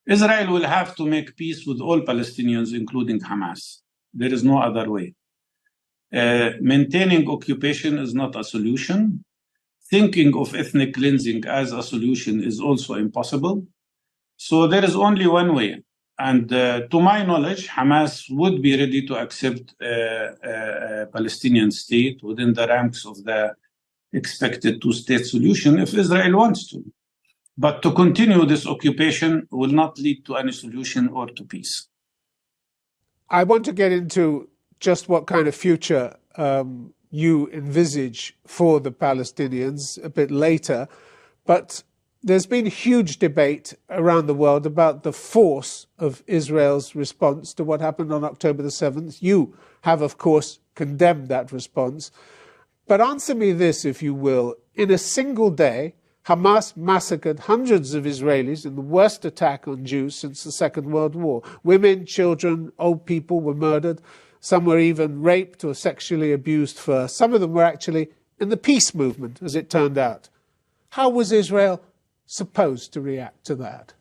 Israel will have to make peace with all Palestinians, including Hamas. There is no other way. Maintaining occupation is not a solution. Thinking of ethnic cleansing as a solution is also impossible. So there is only one way. And to my knowledge, Hamas would be ready to accept a Palestinian state within the ranks of the expected two-state solution if Israel wants to. But to continue this occupation will not lead to any solution or to peace. I want to get into just what kind of future you envisage for the Palestinians a bit later. But there's been huge debate around the world about the force of Israel's response to what happened on October the 7th. You have, of course, condemned that response. But answer me this, if you will. In a single day, Hamas massacred hundreds of Israelis in the worst attack on Jews since the Second World War. Women, children, old people were murdered. Some were even raped or sexually abused first. Some of them were actually in the peace movement, as it turned out. How was Israel supposed to react to that?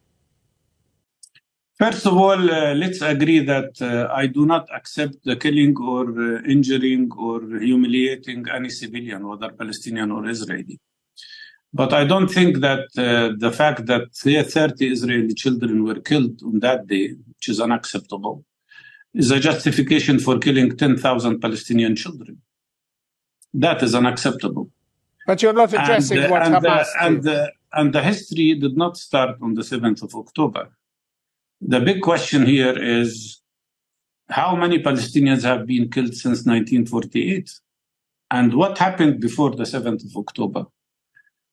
First of all, let's agree that I do not accept the killing or injuring or humiliating any civilian, whether Palestinian or Israeli. But I don't think that the fact that 30 Israeli children were killed on that day, which is unacceptable, is a justification for killing 10,000 Palestinian children. That is unacceptable. But you're not addressing what Hamas did. And the history did not start on the 7th of October. The big question here is how many Palestinians have been killed since 1948? And what happened before the 7th of October?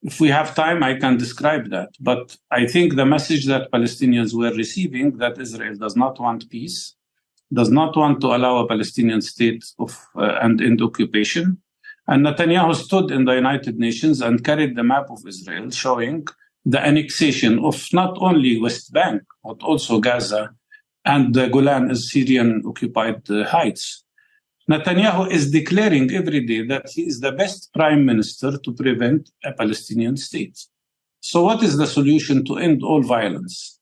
If we have time, I can describe that. But I think the message that Palestinians were receiving, that Israel does not want peace, does not want to allow a Palestinian state and end occupation. And Netanyahu stood in the United Nations and carried the map of Israel showing the annexation of not only West Bank, but also Gaza and the Golan as Syrian-occupied heights. Netanyahu is declaring every day that he is the best prime minister to prevent a Palestinian state. So what is the solution to end all violence?